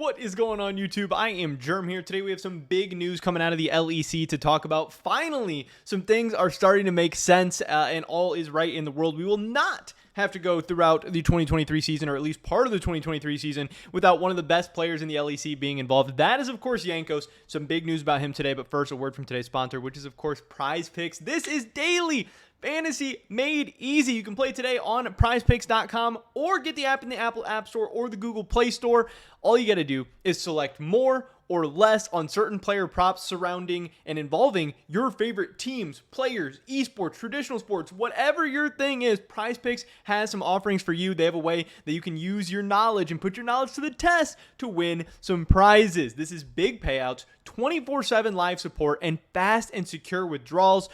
What is going on, YouTube? I am Germ here. Today we have some big news coming out of the LEC to talk about. Finally, some things are starting to make sense and all is right in the world. We will not have to go throughout the 2023 season, or at least part of the 2023 season, without one of the best players in the LEC being involved. That is, of course, Jankos. Some big news about him today, but first, a word from today's sponsor, which is, of course, Prize Picks. This is daily fantasy made easy. You can play today on prizepicks.com or get the app in the Apple App Store or the Google Play Store. All you got to do is select more or less on certain player props surrounding and involving your favorite teams, players, esports, traditional sports, whatever your thing is. Prize Picks has some offerings for you. They have a way that you can use your knowledge and put your knowledge to the test to win some prizes. This is big payouts, 24/7 live support, and fast and secure withdrawals.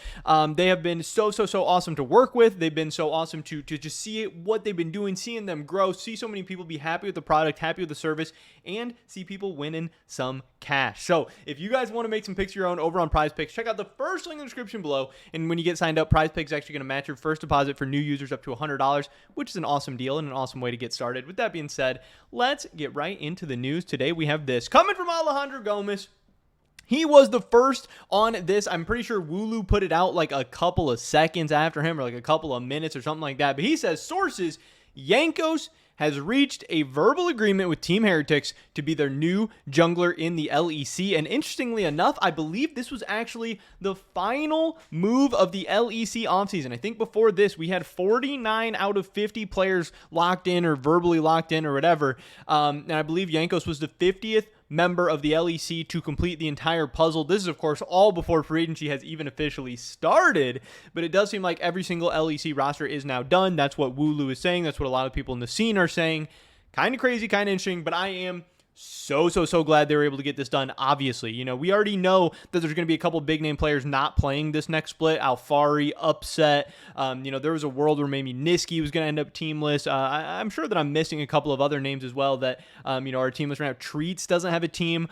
They have been so awesome to work with. They've been so awesome to just see what they've been doing, seeing them grow, see so many people be happy with the product, happy with the service, and see people winning some cash. So if you guys want to make some picks of your own over on Prize Picks, check out the first link in the description below. And when you get signed up, Prize Picks is actually going to match your first deposit for new users up to $100, which is an awesome deal and an awesome way to get started. With that being said, let's get right into the news. Today we have this coming from Alejandro Gomez. He was the first on this. I'm pretty sure Wooloo put it out like a couple of seconds after him, or like a couple of minutes or something like that. But he says, sources, Jankos has reached a verbal agreement with Team Heretics to be their new jungler in the LEC. And interestingly enough, I believe this was actually the final move of the LEC offseason. I think before this, we had 49 out of 50 players locked in or verbally locked in or whatever. And I believe Jankos was the 50th member of the LEC to complete the entire puzzle. This is, of course, all before free agency has even officially started, but it does seem like every single LEC roster is now done. That's what Wooloo is saying. That's what a lot of people in the scene are saying. Kind of crazy, kind of interesting, but I am so glad they were able to get this done. Obviously, you know, we already know that there's going to be a couple big name players not playing this next split. Alfari, Upset. You know, there was a world where maybe Niski was going to end up teamless. I'm sure that I'm missing a couple of other names as well that, you know, are teamless right now. Treats doesn't have a team.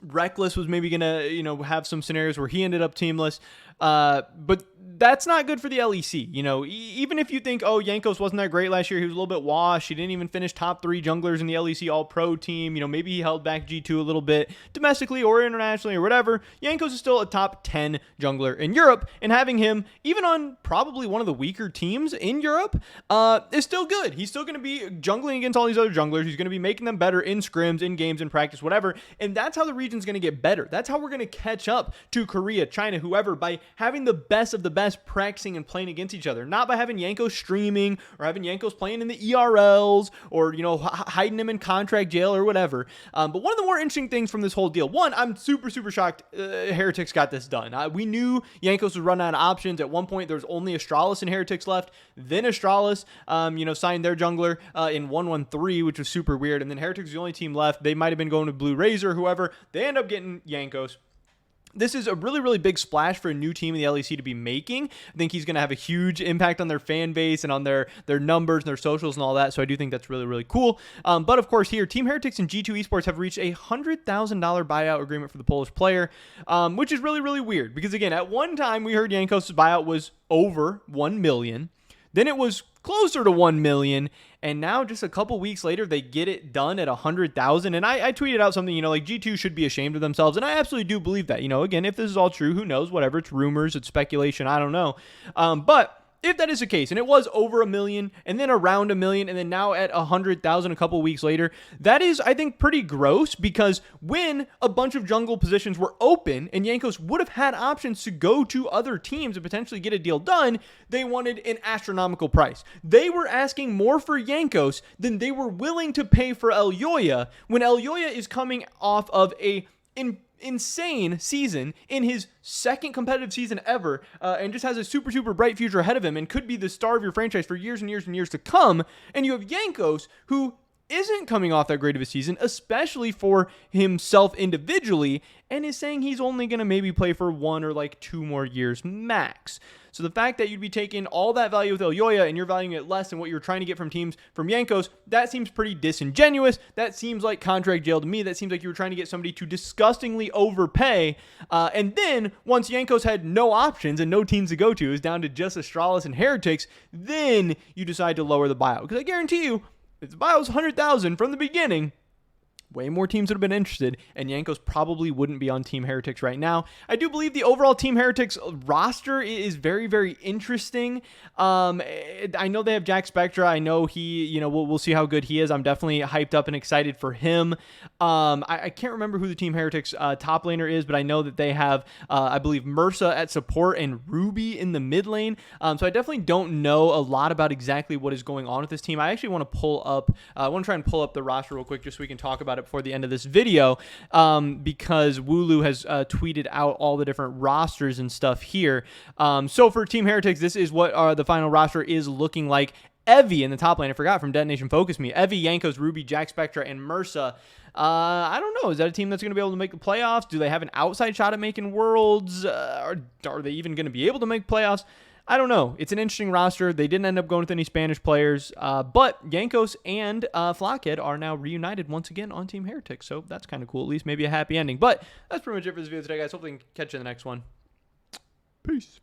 Reckless was maybe going to, you know, have some scenarios where he ended up teamless. But that's not good for the LEC. You know, even if you think, oh, Jankos wasn't that great last year, he was a little bit washed. He didn't even finish top 3 junglers in the LEC All-Pro team. You know, maybe he held back G2 a little bit domestically or internationally or whatever. Jankos is still a top 10 jungler in Europe, and having him even on probably one of the weaker teams in Europe is still good. He's still going to be jungling against all these other junglers. He's going to be making them better in scrims, in games, in practice, whatever. And that's how the region's going to get better. That's how we're going to catch up to Korea, China, whoever, by having the best of the best practicing and playing against each other, not by having Jankos streaming or having Jankos playing in the ERLs or, you know, hiding him in contract jail or whatever. But one of the more interesting things from this whole deal, one, I'm super shocked Heretics got this done. We knew Jankos was running out of options. At one point, there was only Astralis and Heretics left. Then Astralis, you know, signed their jungler in 113, which was super weird. And then Heretics was the only team left. They might have been going to Blue Razor, whoever. They end up getting Jankos. This is a really big splash for a new team in the LEC to be making. I think he's going to have a huge impact on their fan base and on their numbers and their socials and all that. So I do think that's really cool. But of course here, Team Heretics and G2 Esports have reached a $100,000 buyout agreement for the Polish player, which is really weird because, again, at one time we heard Jankos' buyout was over 1 million. Then it was closer to 1 million. And now just a couple weeks later, they get it done at 100,000. And I tweeted out something, you know, like G2 should be ashamed of themselves. And I absolutely do believe that. You know, again, if this is all true, who knows? Whatever. It's rumors. It's speculation. I don't know. But if that is the case, and it was over 1 million, and then around 1 million, and then now at 100,000 a couple weeks later, that is, I think, pretty gross, because when a bunch of jungle positions were open, and Jankos would have had options to go to other teams and potentially get a deal done, they wanted an astronomical price. They were asking more for Jankos than they were willing to pay for Elyoya, when Elyoya is coming off of a insane season in his second competitive season ever, and just has a super bright future ahead of him and could be the star of your franchise for years and years to come. And you have Jankos, who isn't coming off that great of a season, especially for himself individually, and is saying he's only going to maybe play for 1 or like 2 more years max. So the fact that you'd be taking all that value with Elyoya and you're valuing it less than what you're trying to get from teams from Jankos, that seems pretty disingenuous. That seems like contract jail to me. That seems like you were trying to get somebody to disgustingly overpay. And then once Jankos had no options and no teams to go to, it was down to just Astralis and Heretics, then you decide to lower the buyout. Because I guarantee you, if the buyout was 100,000 from the beginning, way more teams would have been interested, and Jankos probably wouldn't be on Team Heretics right now. I do believe the overall Team Heretics roster is very, very interesting. I know they have Jack Spectra. I know he, we'll see how good he is. I'm definitely hyped up and excited for him. I can't remember who the Team Heretics top laner is, but I know that they have, I believe, Mursa at support and Ruby in the mid lane. So I definitely don't know a lot about exactly what is going on with this team. I actually want to try and pull up the roster real quick just so we can talk about it before the end of this video, because Wooloo has tweeted out all the different rosters and stuff here. So for Team Heretics, this is what the final roster is looking like. Evie in the top lane, I forgot, from Detonation Focus Me. Evie, Jankos, Ruby, Jack Spectra, and Mursa. I don't know. Is that a team that's going to be able to make the playoffs? Do they have an outside shot at making Worlds? Are they even going to be able to make playoffs? I don't know. It's an interesting roster. They didn't end up going with any Spanish players, but Jankos and Flockhead are now reunited once again on Team Heretics, so that's kind of cool. At least maybe a happy ending. But that's pretty much it for this video today, guys. Hopefully we can catch you in the next one. Peace.